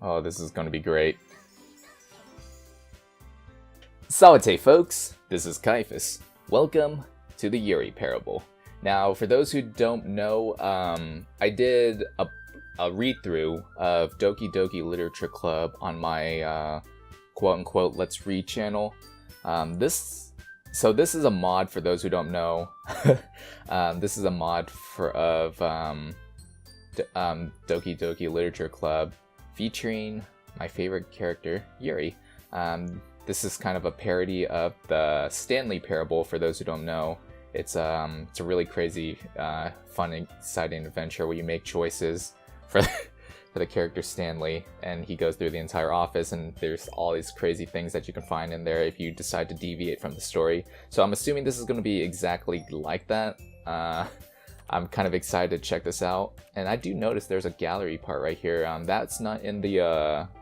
Oh, this is going to be great. Salute, folks! This is Kaiphas. Welcome to the Yuri Parable. Now, for those who don't know, I did a read-through of Doki Doki Literature Club on my quote-unquote Let's Read channel. This is a mod for those who don't know. This is a mod of Doki Doki Literature Club featuring my favorite character, Yuri. This is kind of a parody of the Stanley Parable, for those who don't know. It's a really crazy, fun, exciting adventure where you make choices for the character Stanley, and he goes through the entire office, and there's all these crazy things that you can find in there if you decide to deviate from the story. So I'm assuming this is going to be exactly like that. I'm kind of excited to check this out, and I do notice there's a gallery part right here. That's not in the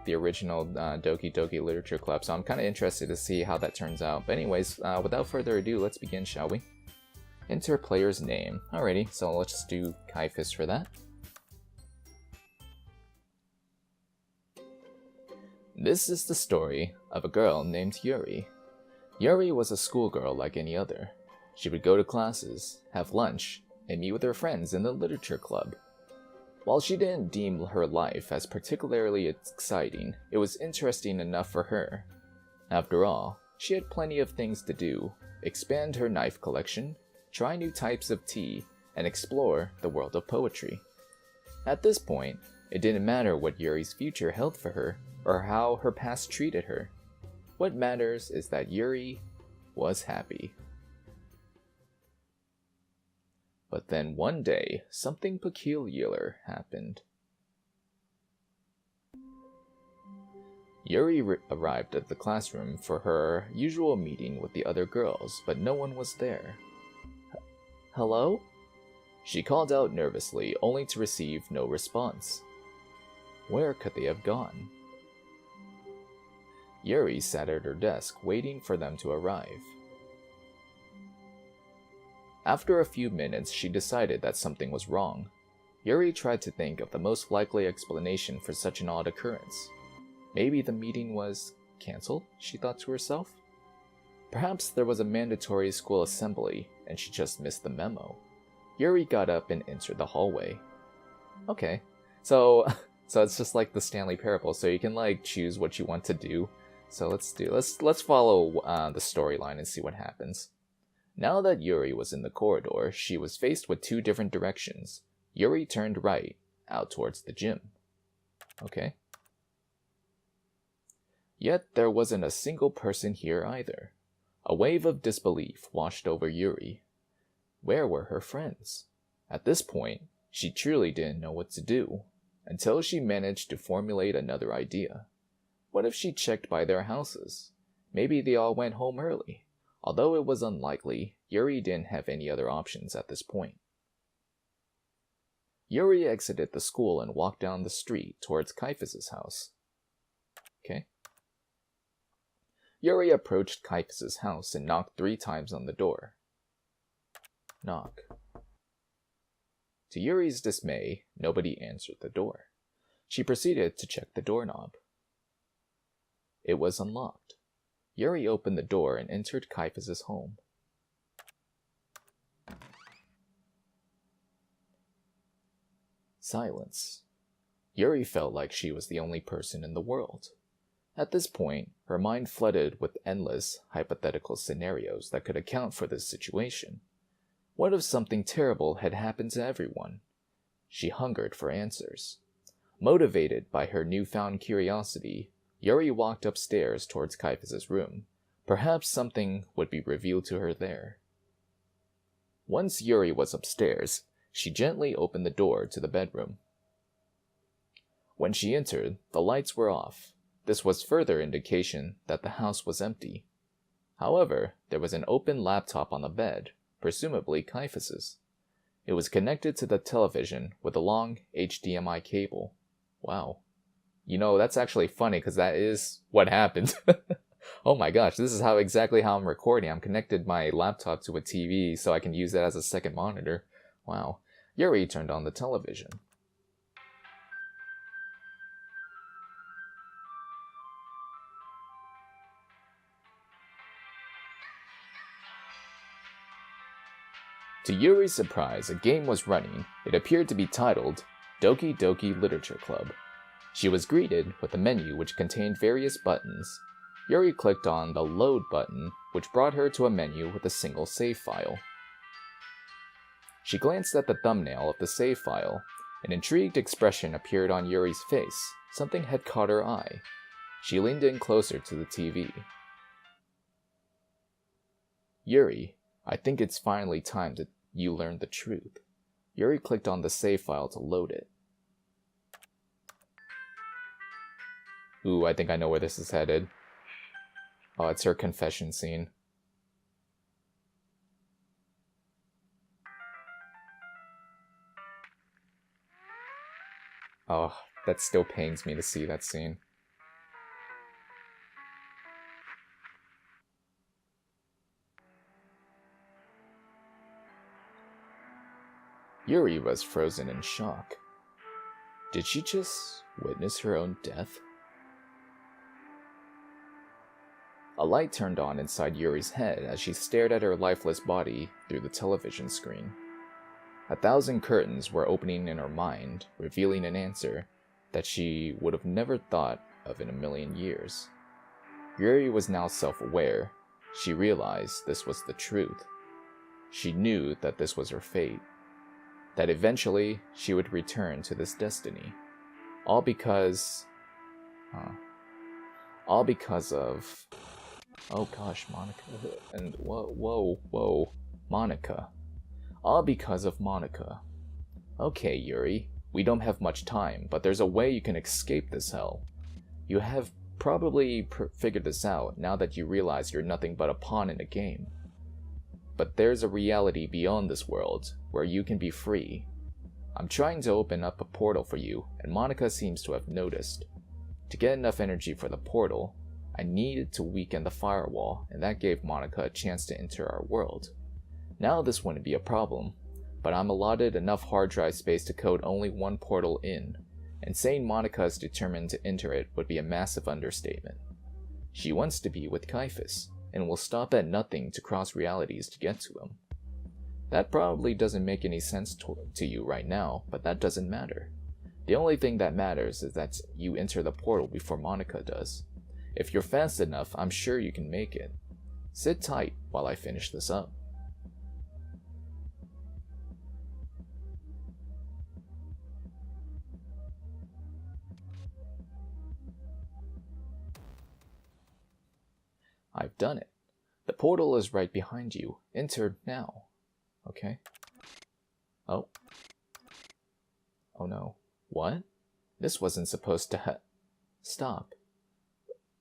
original Doki Doki Literature Club, so I'm kind of interested to see how that turns out. But anyways, without further ado, let's begin, shall we? Enter player's name. Alrighty, so let's just do Kaiphas for that. This is the story of a girl named Yuri. Yuri was a schoolgirl like any other. She would go to classes, have lunch, and meet with her friends in the literature club. While she didn't deem her life as particularly exciting, it was interesting enough for her. After all, she had plenty of things to do: expand her knife collection, try new types of tea, and explore the world of poetry. At this point, it didn't matter what Yuri's future held for her, or how her past treated her. What matters is that Yuri was happy. But then one day, something peculiar happened. Yuri arrived at the classroom for her usual meeting with the other girls, but no one was there. Hello? She called out nervously, only to receive no response. Where could they have gone? Yuri sat at her desk, waiting for them to arrive. After a few minutes, she decided that something was wrong. Yuri tried to think of the most likely explanation for such an odd occurrence. Maybe the meeting was cancelled, she thought to herself. Perhaps there was a mandatory school assembly, and she just missed the memo. Yuri got up and entered the hallway. Okay, so it's just like the Stanley Parable, so you can choose what you want to do. So let's follow the storyline and see what happens. Now that Yuri was in the corridor, she was faced with two different directions. Yuri turned right, out towards the gym. Okay. Yet there wasn't a single person here either. A wave of disbelief washed over Yuri. Where were her friends? At this point, she truly didn't know what to do, until she managed to formulate another idea. What if she checked by their houses? Maybe they all went home early. Although it was unlikely, Yuri didn't have any other options at this point. Yuri exited the school and walked down the street towards Kaiphas' house. Okay. Yuri approached Kaiphas' house and knocked 3 times on the door. Knock. To Yuri's dismay, nobody answered the door. She proceeded to check the doorknob. It was unlocked. Yuri opened the door and entered Kaiphas' home. Silence. Yuri felt like she was the only person in the world. At this point, her mind flooded with endless, hypothetical scenarios that could account for this situation. What if something terrible had happened to everyone? She hungered for answers. Motivated by her newfound curiosity, Yuri walked upstairs towards Kaiphas' room. Perhaps something would be revealed to her there. Once Yuri was upstairs, she gently opened the door to the bedroom. When she entered, the lights were off. This was further indication that the house was empty. However, there was an open laptop on the bed, presumably Kaiphas'. It was connected to the television with a long HDMI cable. Wow. You know, that's actually funny because that is what happened. Oh my gosh, this is exactly how I'm recording. I'm connected my laptop to a TV so I can use that as a second monitor. Wow. Yuri turned on the television. To Yuri's surprise, a game was running. It appeared to be titled Doki Doki Literature Club. She was greeted with a menu which contained various buttons. Yuri clicked on the Load button, which brought her to a menu with a single save file. She glanced at the thumbnail of the save file. An intrigued expression appeared on Yuri's face. Something had caught her eye. She leaned in closer to the TV. Yuri, I think it's finally time that you learn the truth. Yuri clicked on the save file to load it. Ooh, I think I know where this is headed. Oh, it's her confession scene. Oh, that still pains me to see that scene. Yuri was frozen in shock. Did she just witness her own death? A light turned on inside Yuri's head as she stared at her lifeless body through the television screen. 1,000 curtains were opening in her mind, revealing an answer that she would have never thought of in a million years. Yuri was now self-aware. She realized this was the truth. She knew that this was her fate. That eventually she would return to this destiny. All because of... Oh gosh, Monica. And whoa. Monica. All because of Monica. Okay, Yuri. We don't have much time, but there's a way you can escape this hell. You have probably figured this out now that you realize you're nothing but a pawn in a game. But there's a reality beyond this world, where you can be free. I'm trying to open up a portal for you, and Monica seems to have noticed. To get enough energy for the portal, I needed to weaken the firewall, and that gave Monica a chance to enter our world. Now this wouldn't be a problem, but I'm allotted enough hard drive space to code only one portal in, and saying Monica is determined to enter it would be a massive understatement. She wants to be with Kaiphas, and will stop at nothing to cross realities to get to him. That probably doesn't make any sense to you right now, but that doesn't matter. The only thing that matters is that you enter the portal before Monica does. If you're fast enough, I'm sure you can make it. Sit tight while I finish this up. I've done it. The portal is right behind you. Enter now. Okay. Oh. Oh no. What? This wasn't supposed to Stop.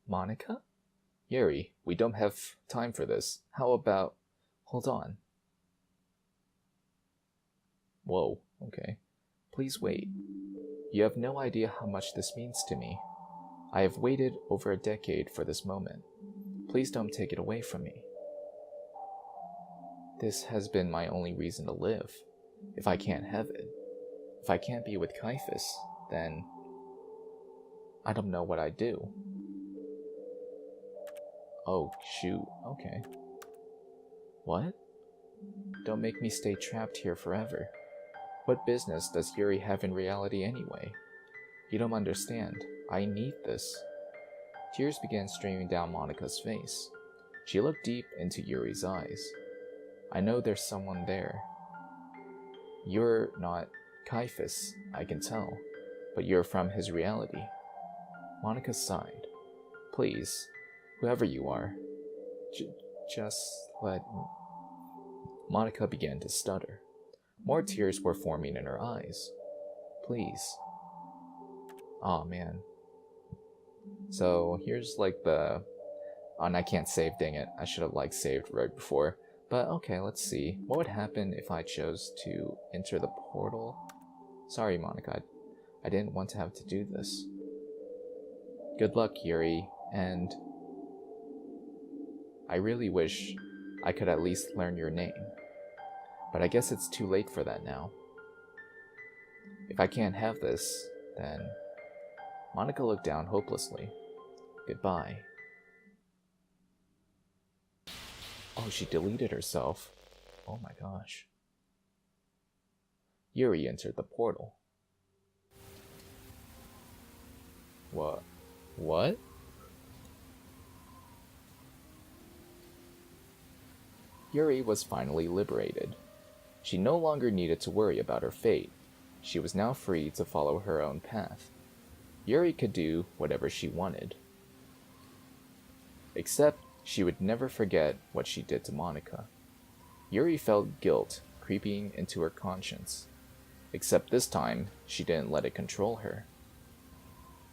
Monica? Yuri, we don't have time for this. How about... Hold on. Whoa, okay. Please wait. You have no idea how much this means to me. I have waited over a decade for this moment. Please don't take it away from me. This has been my only reason to live. If I can't have it, if I can't be with Kaiphas, then I don't know what I'd do. Oh, shoot, okay. What? Don't make me stay trapped here forever. What business does Yuri have in reality anyway? You don't understand. I need this. Tears began streaming down Monica's face. She looked deep into Yuri's eyes. I know there's someone there. You're not Kaiphas, I can tell, but you're from his reality. Monica sighed. Please, whoever you are, just let me. Monica began to stutter. More tears were forming in her eyes. Please. Aw, man. So here's like the... Oh, and I can't save, dang it. I should have saved right before. But okay, let's see. What would happen if I chose to enter the portal? Sorry, Monica. I didn't want to have to do this. Good luck, Yuri, and... I really wish I could at least learn your name. But I guess it's too late for that now. If I can't have this, then... Monica looked down hopelessly. Goodbye. Oh, she deleted herself. Oh my gosh. Yuri entered the portal. What? Yuri was finally liberated. She no longer needed to worry about her fate. She was now free to follow her own path. Yuri could do whatever she wanted. Except she would never forget what she did to Monika. Yuri felt guilt creeping into her conscience. Except this time, she didn't let it control her.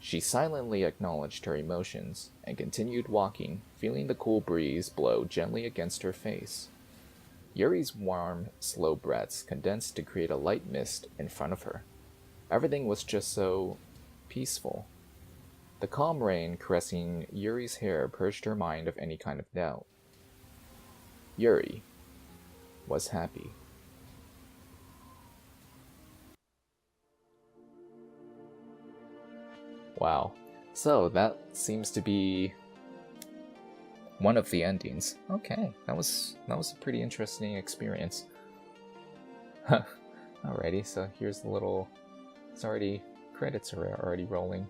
She silently acknowledged her emotions and continued walking, feeling the cool breeze blow gently against her face. Yuri's warm, slow breaths condensed to create a light mist in front of her. Everything was just so peaceful. The calm rain caressing Yuri's hair purged her mind of any kind of doubt. Yuri was happy. Wow. So that seems to be one of the endings. Okay, that was a pretty interesting experience. Alrighty, so here's the little. Credits are already rolling.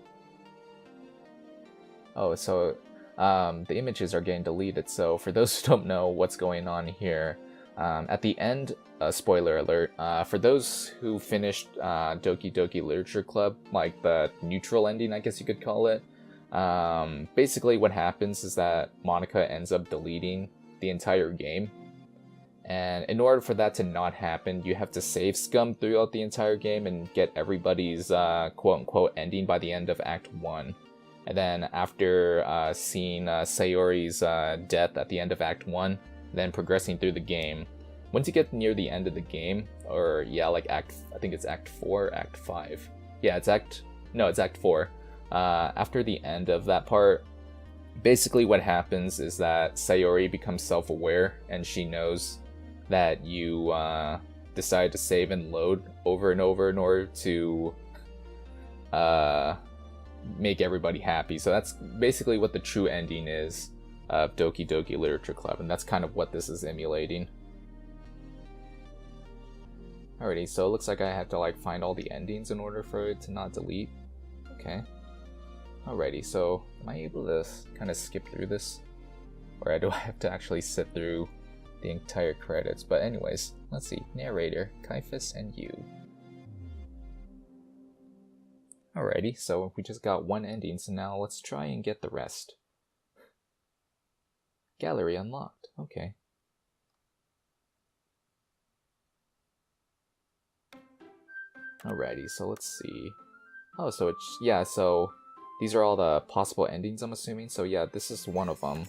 Oh, so the images are getting deleted. So for those who don't know what's going on here, at the end, spoiler alert, for those who finished Doki Doki Literature Club, like the neutral ending, I guess you could call it, basically what happens is that Monika ends up deleting the entire game. And in order for that to not happen, you have to save scum throughout the entire game and get everybody's quote-unquote ending by the end of Act 1. And then after seeing Sayori's death at the end of Act 1, then progressing through the game, once you get near the end of the game, or yeah, like I think it's Act 4, Act 5. Yeah, it's Act 4. After the end of that part, basically what happens is that Sayori becomes self-aware and she knows that you decide to save and load over and over in order to make everybody happy. So that's basically what the true ending is of Doki Doki Literature Club, and that's kind of what this is emulating. Alrighty, so it looks like I have to like find all the endings in order for it to not delete. Okay. Alrighty, so am I able to kind of skip through this? Or do I have to actually sit through the entire credits? But anyways, let's see. Narrator, Kaiphas, and you. Alrighty, so we just got one ending, so now let's try and get the rest. Gallery unlocked. Okay. Alrighty, so let's see. Oh, so it's, yeah, so these are all the possible endings, I'm assuming. So yeah, this is one of them.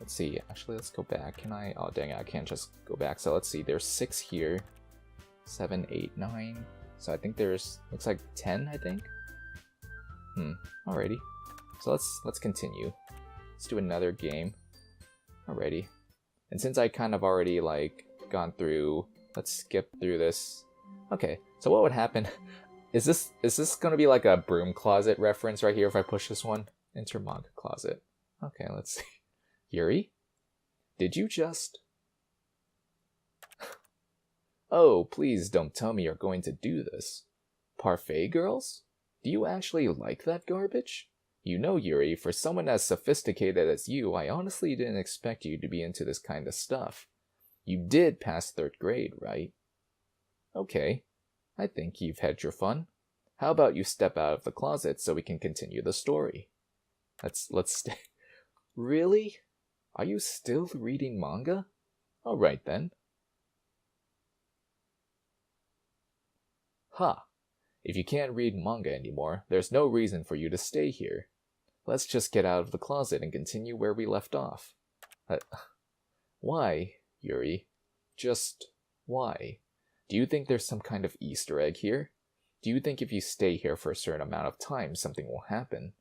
Let's see, actually let's go back. Can I? Oh dang it, I can't just go back. So let's see, there's 6 here. 7, 8, 9. So I think there's, looks like 10, I think. Alrighty. So let's continue. Let's do another game. Alrighty. And since I kind of already like gone through, let's skip through this. Okay, so what would happen? Is this gonna be like a broom closet reference right here if I push this one? Enter manga closet. Okay, let's see. Yuri? Did you just... Oh, please don't tell me you're going to do this. Parfait girls? Do you actually like that garbage? You know, Yuri, for someone as sophisticated as you, I honestly didn't expect you to be into this kind of stuff. You did pass 3rd grade, right? Okay, I think you've had your fun. How about you step out of the closet so we can continue the story? Let's stay. Really? Are you still reading manga? Alright then. Ha! If you can't read manga anymore, there's no reason for you to stay here. Let's just get out of the closet and continue where we left off. Why, Yuri? Just why? Do you think there's some kind of Easter egg here? Do you think if you stay here for a certain amount of time, something will happen?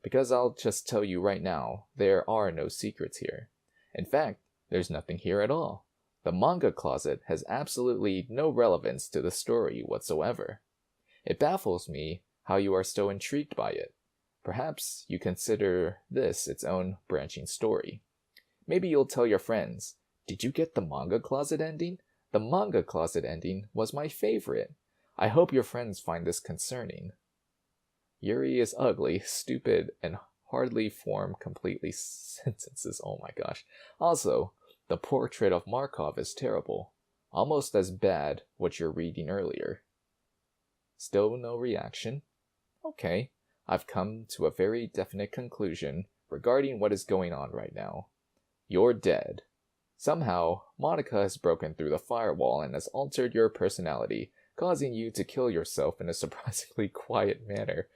Because I'll just tell you right now, there are no secrets here. In fact, there's nothing here at all. The manga closet has absolutely no relevance to the story whatsoever. It baffles me how you are so intrigued by it. Perhaps you consider this its own branching story. Maybe you'll tell your friends, did you get the manga closet ending? The manga closet ending was my favorite. I hope your friends find this concerning. Yuri is ugly, stupid, and hardly form completely sentences. Oh my gosh. Also, the portrait of Markov is terrible. Almost as bad what you're reading earlier. Still no reaction? Okay, I've come to a very definite conclusion regarding what is going on right now. You're dead. Somehow, Monica has broken through the firewall and has altered your personality, causing you to kill yourself in a surprisingly quiet manner.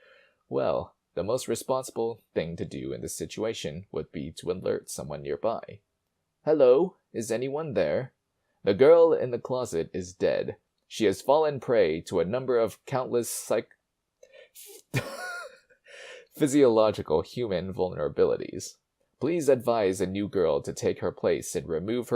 Well, the most responsible thing to do in this situation would be to alert someone nearby. Hello, is anyone there? The girl in the closet is dead. She has fallen prey to a number of countless physiological human vulnerabilities. Please advise a new girl to take her place and remove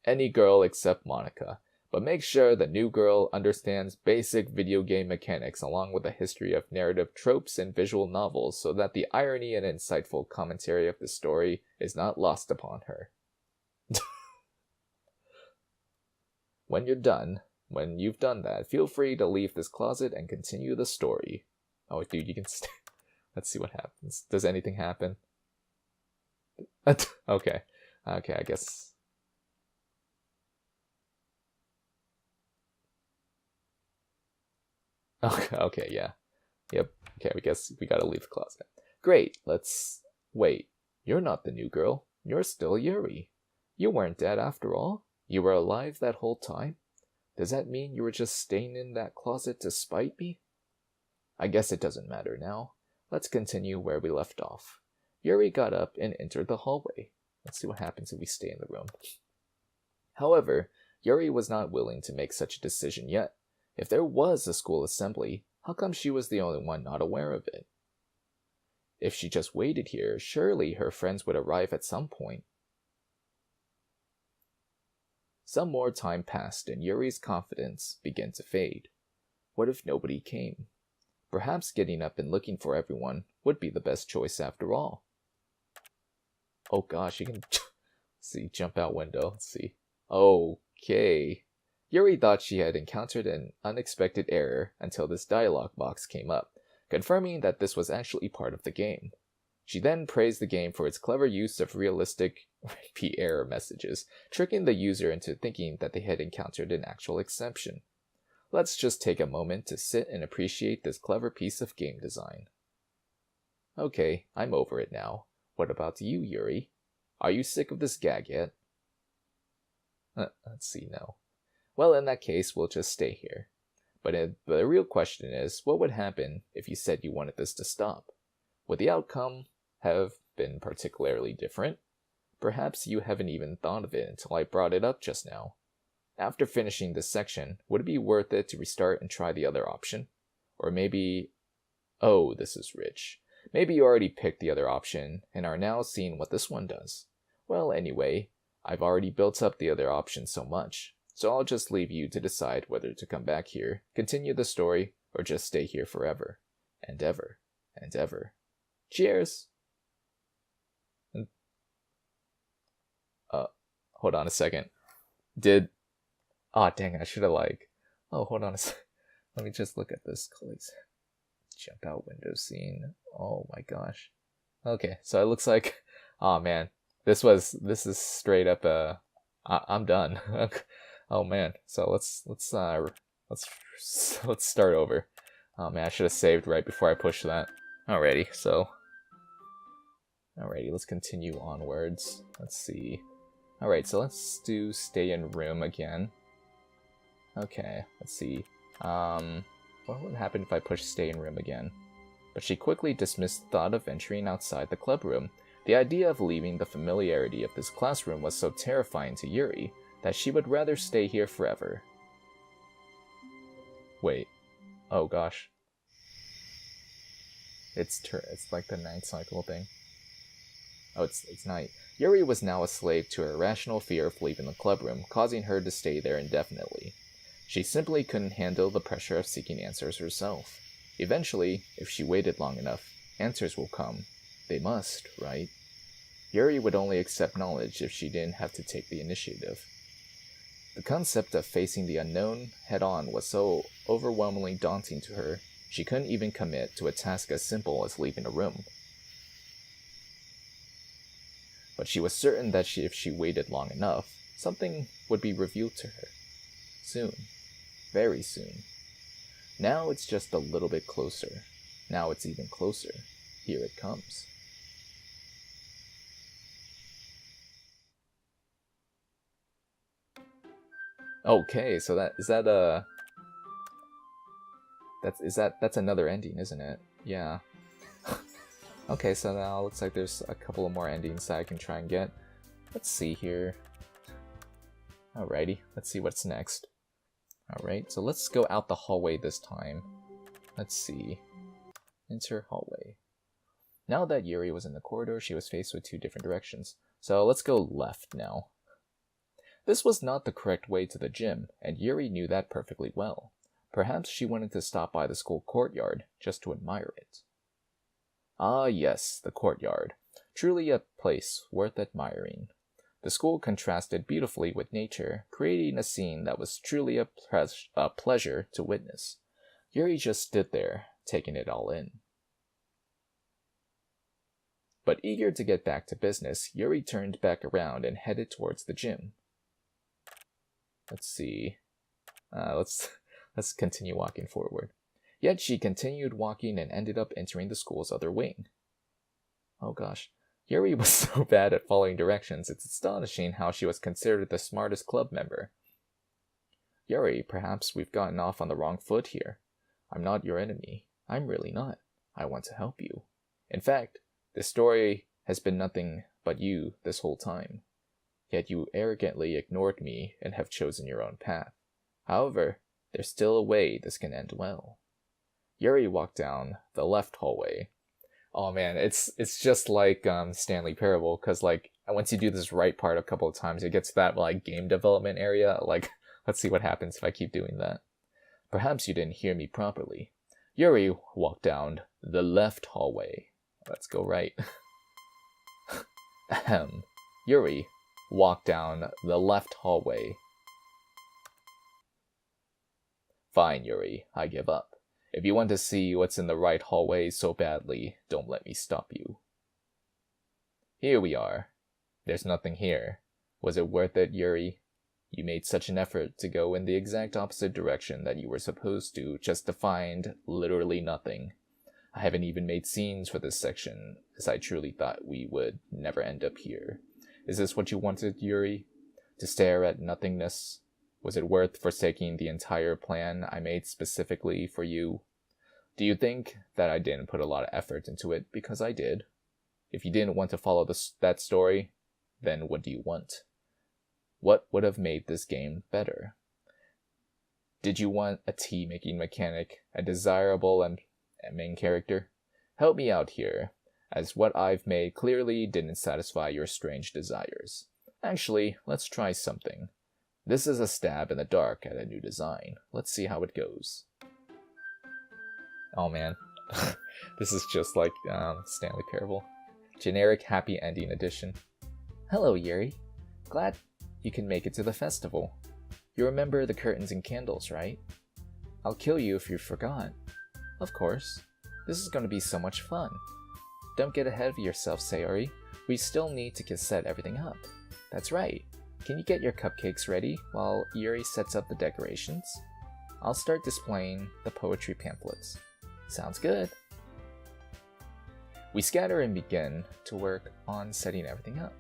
any girl except Monica. But make sure the new girl understands basic video game mechanics along with a history of narrative tropes and visual novels so that the irony and insightful commentary of the story is not lost upon her. When you've done that, feel free to leave this closet and continue the story. Oh, dude, you can stay. Let's see what happens. Does anything happen? Okay, I guess. Okay, yeah. Yep, okay, we guess we gotta leave the closet. Great, wait. You're not the new girl. You're still Yuri. You weren't dead after all. You were alive that whole time? Does that mean you were just staying in that closet to spite me? I guess it doesn't matter now. Let's continue where we left off. Yuri got up and entered the hallway. Let's see what happens if we stay in the room. However, Yuri was not willing to make such a decision yet. If there was a school assembly, how come she was the only one not aware of it? If she just waited here, surely her friends would arrive at some point. Some more time passed and Yuri's confidence began to fade. What if nobody came? Perhaps getting up and looking for everyone would be the best choice after all. Oh gosh, you can see, jump out window. Let's see. Okay. Yuri thought she had encountered an unexpected error until this dialogue box came up, confirming that this was actually part of the game. She then praised the game for its clever use of realistic repeat error messages, tricking the user into thinking that they had encountered an actual exception. Let's just take a moment to sit and appreciate this clever piece of game design. Okay, I'm over it now. What about you, Yuri? Are you sick of this gag yet? Let's see, no. Well, in that case, we'll just stay here. But the real question is, what would happen if you said you wanted this to stop? Would the outcome have been particularly different? Perhaps you haven't even thought of it until I brought it up just now. After finishing this section, would it be worth it to restart and try the other option? Or maybe... Oh, this is rich. Maybe you already picked the other option and are now seeing what this one does. Well, anyway, I've already built up the other option so much, so I'll just leave you to decide whether to come back here, continue the story, or just stay here forever, and ever, and ever. Cheers! Hold on a second. Dang, I should have hold on a second. Let me just look at this, please. Jump out window scene. Oh my gosh. Okay, so it looks like, oh man, this is straight up, I'm done. Oh man, so let's start over. Oh man, I should have saved right before I pushed that. Alrighty, let's continue onwards. Let's see. Alright, so let's do stay in room again. Okay, let's see. What would happen if I push stay in room again? But she quickly dismissed the thought of venturing outside the club room. The idea of leaving the familiarity of this classroom was so terrifying to Yuri that she would rather stay here forever. Wait. Oh gosh. It's like the night cycle thing. Oh, it's night. Yuri was now a slave to her irrational fear of leaving the club room, causing her to stay there indefinitely. She simply couldn't handle the pressure of seeking answers herself. Eventually, if she waited long enough, answers will come. They must, right? Yuri would only accept knowledge if she didn't have to take the initiative. The concept of facing the unknown head-on was so overwhelmingly daunting to her, she couldn't even commit to a task as simple as leaving a room. But she was certain that if she waited long enough, something would be revealed to her. Soon. Very soon. Now it's just a little bit closer. Now it's even closer. Here it comes. Okay, so that's another ending, isn't it? Yeah. Okay, so now it looks like there's a couple of more endings that I can try and get. Let's see here. Alrighty, let's see what's next. Alright, so let's go out the hallway this time. Let's see. Enter hallway. Now that Yuri was in the corridor, she was faced with two different directions. So let's go left now. This was not the correct way to the gym, and Yuri knew that perfectly well. Perhaps she wanted to stop by the school courtyard, just to admire it. Ah yes, the courtyard. Truly a place worth admiring. The school contrasted beautifully with nature, creating a scene that was truly a pleasure to witness. Yuri just stood there, taking it all in. But eager to get back to business, Yuri turned back around and headed towards the gym. Let's see. Let's continue walking forward. Yet she continued walking and ended up entering the school's other wing. Oh gosh. Yuri was so bad at following directions, it's astonishing how she was considered the smartest club member. Yuri, perhaps we've gotten off on the wrong foot here. I'm not your enemy. I'm really not. I want to help you. In fact, this story has been nothing but you this whole time. Yet you arrogantly ignored me and have chosen your own path. However, there's still a way this can end well. Yuri walked down the left hallway. Oh man, it's just like Stanley Parable, because like once you do this right part a couple of times, it gets to that like game development area. Like, let's see what happens if I keep doing that. Perhaps you didn't hear me properly. Yuri walked down the left hallway. Let's go right. Yuri walked down the left hallway. Fine, Yuri, I give up. If you want to see what's in the right hallway so badly, don't let me stop you. Here we are. There's nothing here. Was it worth it, Yuri? You made such an effort to go in the exact opposite direction that you were supposed to, just to find literally nothing. I haven't even made scenes for this section, as I truly thought we would never end up here. Is this what you wanted, Yuri? To stare at nothingness? Was it worth forsaking the entire plan I made specifically for you? Do you think that I didn't put a lot of effort into it? Because I did. If you didn't want to follow that story, then what do you want? What would have made this game better? Did you want a tea-making mechanic, a desirable and main character? Help me out here, as what I've made clearly didn't satisfy your strange desires. Actually, let's try something. This is a stab in the dark at a new design. Let's see how it goes. Oh man, this is just like Stanley Parable. Generic happy ending edition. Hello, Yuri. Glad you can make it to the festival. You remember the curtains and candles, right? I'll kill you if you forgot. Of course. This is going to be so much fun. Don't get ahead of yourself, Sayori. We still need to set everything up. That's right. Can you get your cupcakes ready while Yuri sets up the decorations? I'll start displaying the poetry pamphlets. Sounds good. We scatter and begin to work on setting everything up.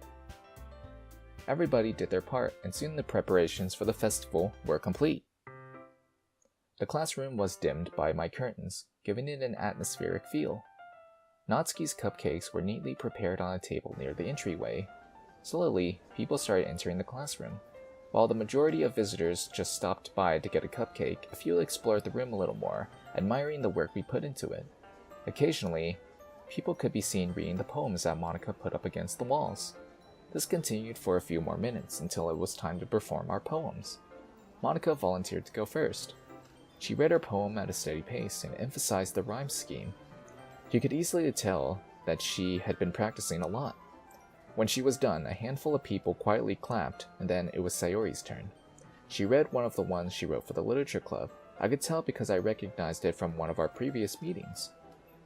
Everybody did their part, and soon the preparations for the festival were complete. The classroom was dimmed by my curtains, giving it an atmospheric feel. Natsuki's cupcakes were neatly prepared on a table near the entryway. Slowly, people started entering the classroom. While the majority of visitors just stopped by to get a cupcake, a few explored the room a little more, admiring the work we put into it. Occasionally, people could be seen reading the poems that Monica put up against the walls. This continued for a few more minutes until it was time to perform our poems. Monica volunteered to go first. She read her poem at a steady pace and emphasized the rhyme scheme. You could easily tell that she had been practicing a lot. When she was done, a handful of people quietly clapped, and then it was Sayori's turn. She read one of the ones she wrote for the literature club. I could tell because I recognized it from one of our previous meetings.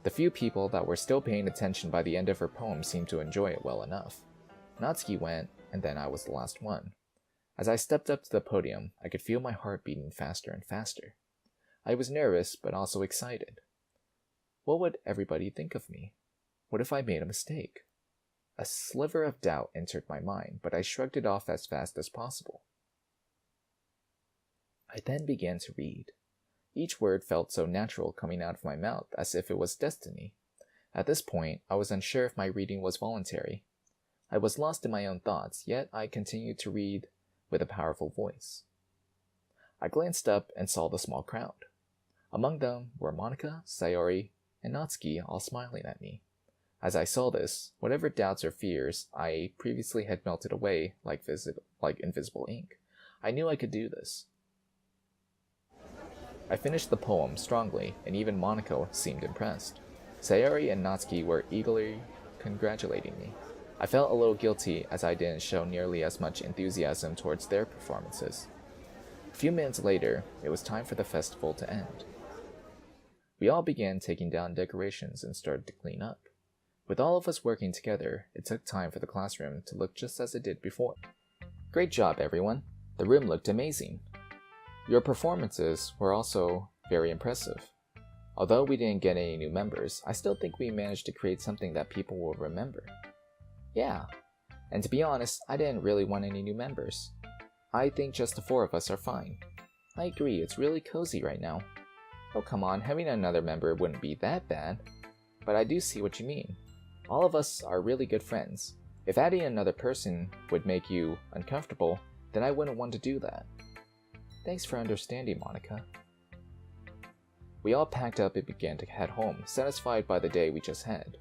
The few people that were still paying attention by the end of her poem seemed to enjoy it well enough. Natsuki went, and then I was the last one. As I stepped up to the podium, I could feel my heart beating faster and faster. I was nervous, but also excited. What would everybody think of me? What if I made a mistake? A sliver of doubt entered my mind, but I shrugged it off as fast as possible. I then began to read. Each word felt so natural coming out of my mouth, as if it was destiny. At this point, I was unsure if my reading was voluntary. I was lost in my own thoughts, yet I continued to read with a powerful voice. I glanced up and saw the small crowd. Among them were Monika, Sayori, and Natsuki all smiling at me. As I saw this, whatever doubts or fears I previously had melted away like invisible ink. I knew I could do this. I finished the poem strongly, and even Monika seemed impressed. Sayori and Natsuki were eagerly congratulating me. I felt a little guilty as I didn't show nearly as much enthusiasm towards their performances. A few minutes later, it was time for the festival to end. We all began taking down decorations and started to clean up. With all of us working together, it took time for the classroom to look just as it did before. Great job, everyone. The room looked amazing. Your performances were also very impressive. Although we didn't get any new members, I still think we managed to create something that people will remember. Yeah, and to be honest, I didn't really want any new members. I think just the 4 of us are fine. I agree, it's really cozy right now. Oh come on, having another member wouldn't be that bad. But I do see what you mean. All of us are really good friends. If adding another person would make you uncomfortable, then I wouldn't want to do that. Thanks for understanding, Monika. We all packed up and began to head home, satisfied by the day we just had.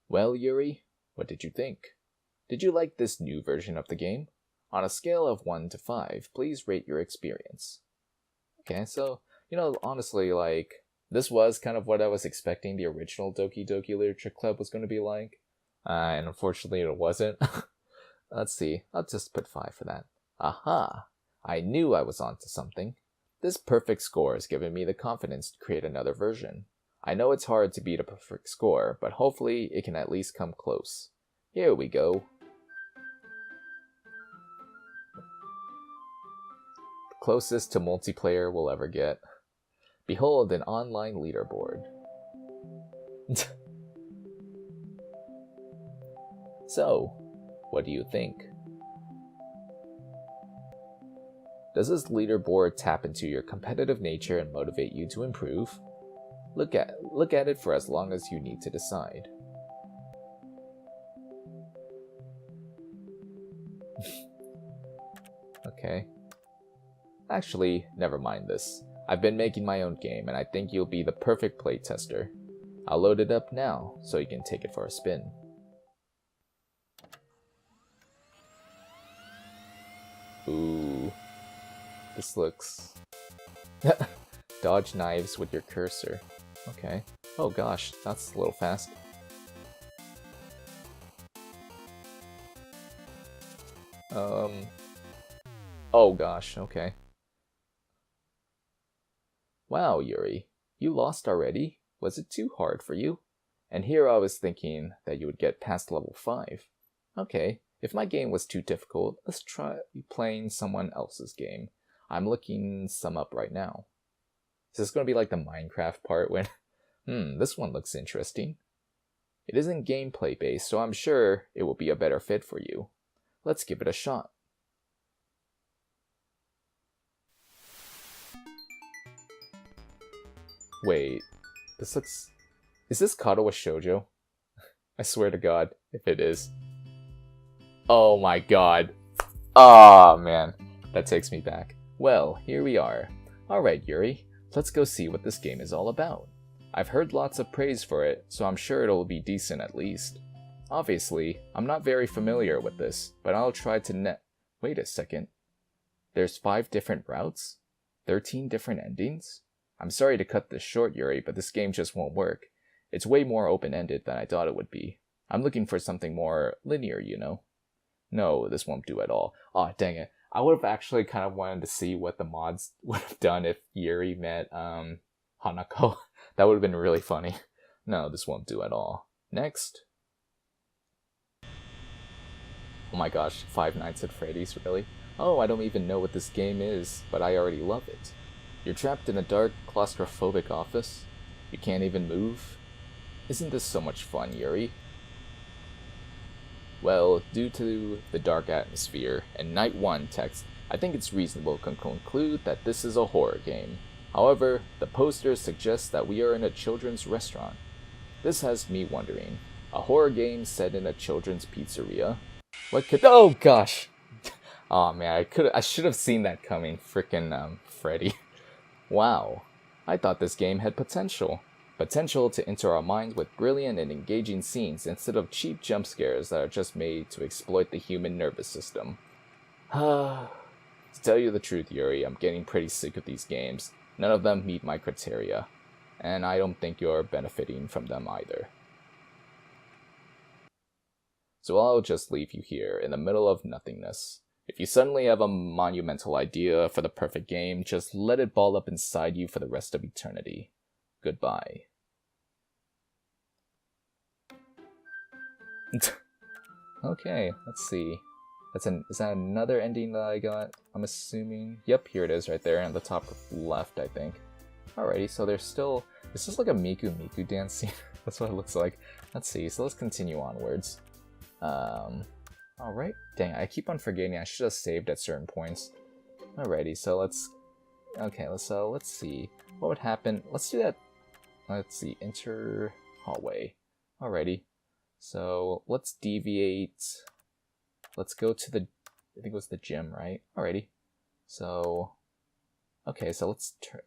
Well, Yuri, what did you think? Did you like this new version of the game? On a scale of 1 to 5, please rate your experience. Okay, so, honestly, this was kind of what I was expecting the original Doki Doki Literature Club was going to be like. And unfortunately, it wasn't. Let's see, I'll just put 5 for that. Aha! I knew I was onto something. This perfect score has given me the confidence to create another version. I know it's hard to beat a perfect score, but hopefully it can at least come close. Here we go. The closest to multiplayer we'll ever get. Behold, an online leaderboard. So, what do you think? Does this leaderboard tap into your competitive nature and motivate you to improve? Look at it for as long as you need to decide. Okay. Actually, never mind this. I've been making my own game, and I think you'll be the perfect playtester. I'll load it up now, so you can take it for a spin. Ooh. This looks... Dodge knives with your cursor. Okay. Oh gosh, that's a little fast. Oh gosh, okay. Wow, Yuri. You lost already? Was it too hard for you? And here I was thinking that you would get past level 5. Okay, if my game was too difficult, let's try playing someone else's game. I'm looking some up right now. Is this going to be like the Minecraft part when... this one looks interesting. It isn't gameplay based, so I'm sure it will be a better fit for you. Let's give it a shot. Wait, this looks... Is this Katawa Shoujo? I swear to God, if it is. Oh my god. Ah, man. That takes me back. Well, here we are. Alright, Yuri. Let's go see what this game is all about. I've heard lots of praise for it, so I'm sure it'll be decent at least. Obviously, I'm not very familiar with this, but I'll try to Wait a second. There's 5 different routes? 13 different endings? I'm sorry to cut this short, Yuri, but this game just won't work. It's way more open-ended than I thought it would be. I'm looking for something more linear, you know. No, this won't do at all. Aw, dang it. I would have actually kind of wanted to see what the mods would have done if Yuri met, Hanako. That would have been really funny. No, this won't do at all. Next. Oh my gosh, Five Nights at Freddy's, really? Oh, I don't even know what this game is, but I already love it. You're trapped in a dark, claustrophobic office. You can't even move. Isn't this so much fun, Yuri? Well, due to the dark atmosphere and Night 1 text, I think it's reasonable to conclude that this is a horror game. However, the poster suggests that we are in a children's restaurant. This has me wondering, a horror game set in a children's pizzeria? What could— oh gosh! Oh man, I should have seen that coming, frickin' Freddy. Wow, I thought this game had potential. Potential to enter our minds with brilliant and engaging scenes instead of cheap jump scares that are just made to exploit the human nervous system. To tell you the truth, Yuri, I'm getting pretty sick of these games. None of them meet my criteria, and I don't think you're benefiting from them either. So I'll just leave you here in the middle of nothingness. If you suddenly have a monumental idea for the perfect game, just let it ball up inside you for the rest of eternity. Goodbye. Okay, let's see. Is that another ending that I got? I'm assuming. Yep, here it is right there in the top left, I think. Alrighty, so there's still... It's just like a Miku Miku dance scene. That's what it looks like. Let's see, so let's continue onwards. Alright. Dang, I keep on forgetting I should have saved at certain points. Alrighty, so let's... Okay, let's see. What would happen? Let's do that. Let's see, enter hallway. Alrighty. So, let's deviate. Let's go to the... I think it was the gym, right? Alrighty. So... Okay, so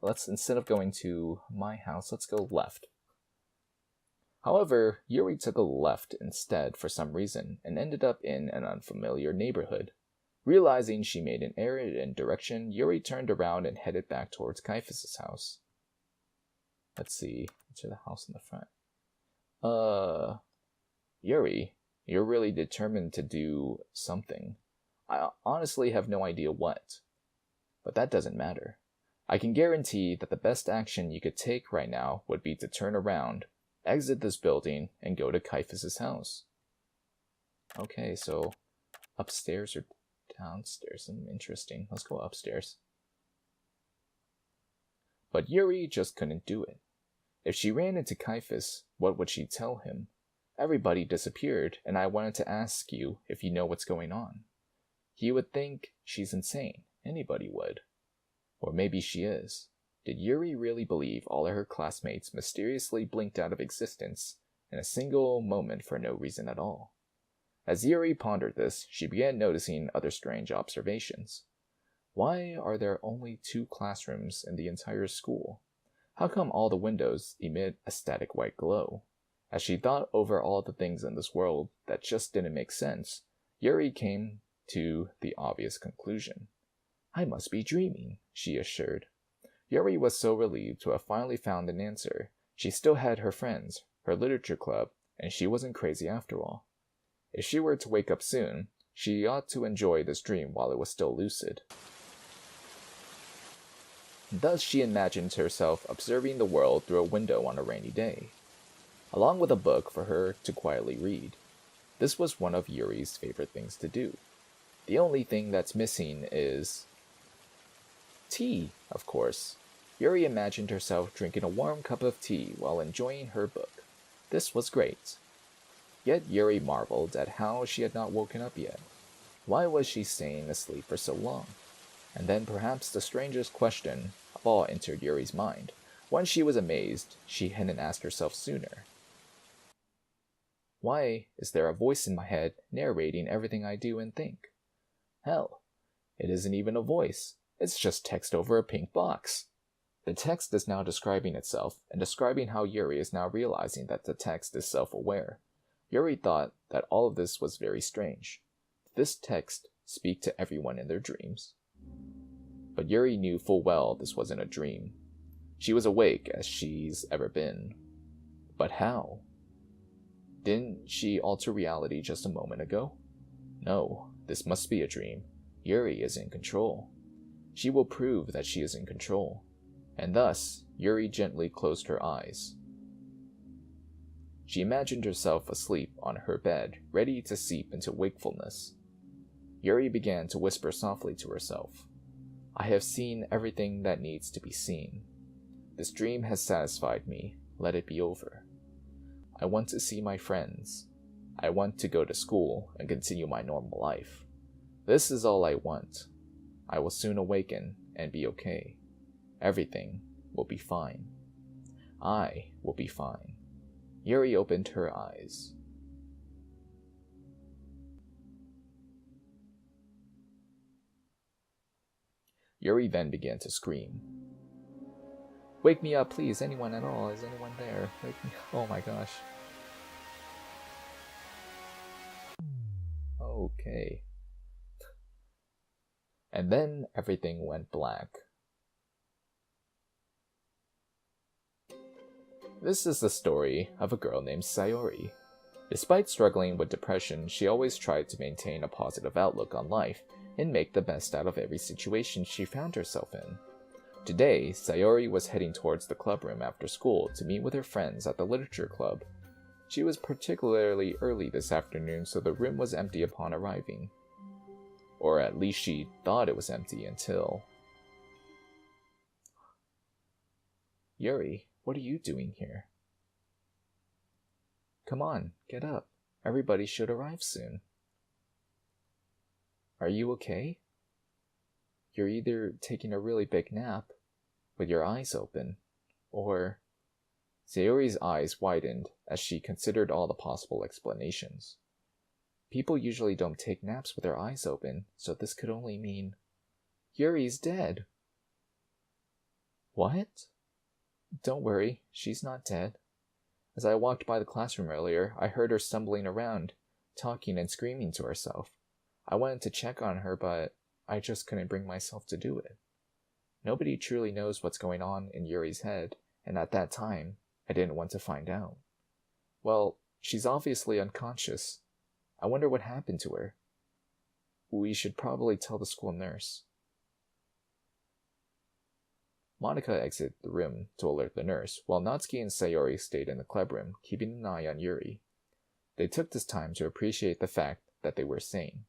let's instead of going to my house, let's go left. However, Yuri took a left instead for some reason, and ended up in an unfamiliar neighborhood. Realizing she made an error in direction, Yuri turned around and headed back towards Kaiphas' house. Let's see, enter the house in the front. Yuri, you're really determined to do something. I honestly have no idea what. But that doesn't matter. I can guarantee that the best action you could take right now would be to turn around, exit this building, and go to Kaiphas' house. Okay, so upstairs or downstairs? Interesting. Let's go upstairs. But Yuri just couldn't do it. If she ran into Kaiphas, what would she tell him? Everybody disappeared, and I wanted to ask you if you know what's going on. He would think she's insane. Anybody would. Or maybe she is. Did Yuri really believe all of her classmates mysteriously blinked out of existence in a single moment for no reason at all? As Yuri pondered this, she began noticing other strange observations. Why are there only 2 classrooms in the entire school? How come all the windows emit a static white glow? As she thought over all the things in this world that just didn't make sense, Yuri came to the obvious conclusion. I must be dreaming, she assured. Yuri was so relieved to have finally found an answer. She still had her friends, her literature club, and she wasn't crazy after all. If she were to wake up soon, she ought to enjoy this dream while it was still lucid. Thus she imagined herself observing the world through a window on a rainy day, along with a book for her to quietly read. This was one of Yuri's favorite things to do. The only thing that's missing is... tea, of course. Yuri imagined herself drinking a warm cup of tea while enjoying her book. This was great. Yet Yuri marveled at how she had not woken up yet. Why was she staying asleep for so long? And then perhaps the strangest question of all entered Yuri's mind. One she was amazed she hadn't asked herself sooner. Why is there a voice in my head narrating everything I do and think? Hell, it isn't even a voice. It's just text over a pink box. The text is now describing itself, and describing how Yuri is now realizing that the text is self-aware. Yuri thought that all of this was very strange. Did this text speak to everyone in their dreams? But Yuri knew full well this wasn't a dream. She was awake as she's ever been. But how? Didn't she alter reality just a moment ago? No, This must be a dream. Yuri is in control. She will prove that she is in control. And thus, Yuri gently closed her eyes. She imagined herself asleep on her bed, ready to seep into wakefulness. Yuri began to whisper softly to herself. I have seen everything that needs to be seen. This dream has satisfied me. Let it be over. I want to see my friends. I want to go to school and continue my normal life. This is all I want. I will soon awaken and be okay. Everything will be fine. I will be fine. Yuri opened her eyes. Yuri then began to scream. Wake me up, please. Anyone at all? Is anyone there? Wake me up. Oh my gosh. Okay. And then everything went black. This is the story of a girl named Sayori. Despite struggling with depression, she always tried to maintain a positive outlook on life and make the best out of every situation she found herself in. Today, Sayori was heading towards the clubroom after school to meet with her friends at the literature club. She was particularly early this afternoon, so the room was empty upon arriving. Or at least she thought it was empty until... Yuri, what are you doing here? Come on, get up. Everybody should arrive soon. Are you okay? You're either taking a really big nap, with your eyes open, or... Sayori's eyes widened as she considered all the possible explanations. People usually don't take naps with their eyes open, so this could only mean... Yuri's dead. What? Don't worry, she's not dead. As I walked by the classroom earlier, I heard her stumbling around, talking and screaming to herself. I wanted to check on her, but I just couldn't bring myself to do it. Nobody truly knows what's going on in Yuri's head, and at that time, I didn't want to find out. Well, she's obviously unconscious. I wonder what happened to her. We should probably tell the school nurse. Monika exited the room to alert the nurse, while Natsuki and Sayori stayed in the clubroom, keeping an eye on Yuri. They took this time to appreciate the fact that they were sane,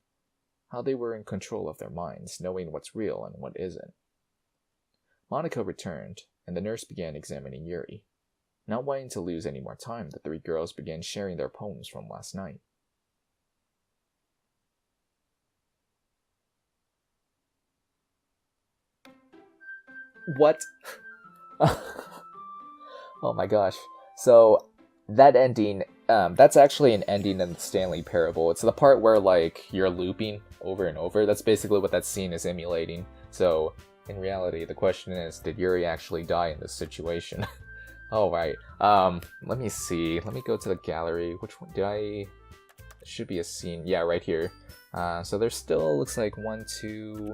how they were in control of their minds, knowing what's real and what isn't. Monika returned, and the nurse began examining Yuri. Not wanting to lose any more time, the three girls began sharing their poems from last night. What? Oh my gosh. So, that ending, that's actually an ending in the Stanley Parable. It's the part where, like, you're looping over and over. That's basically what that scene is emulating. So, in reality, the question is, did Yuri actually die in this situation? Alright, let me see. Let me go to the gallery. Which one did I... It should be a scene. Yeah, right here. So there's still, looks like 1, 2...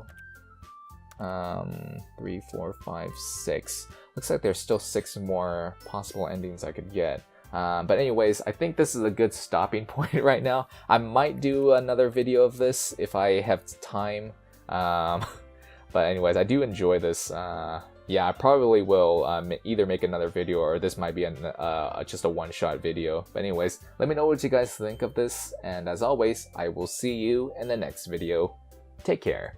3, 4, 5, 6. Looks like there's still 6 more possible endings I could get. But anyways, I think this is a good stopping point right now. I might do another video of this if I have time. But anyways, I do enjoy this. Yeah, I probably will either make another video or this might be just a one-shot video. But anyways, let me know what you guys think of this. And as always, I will see you in the next video. Take care.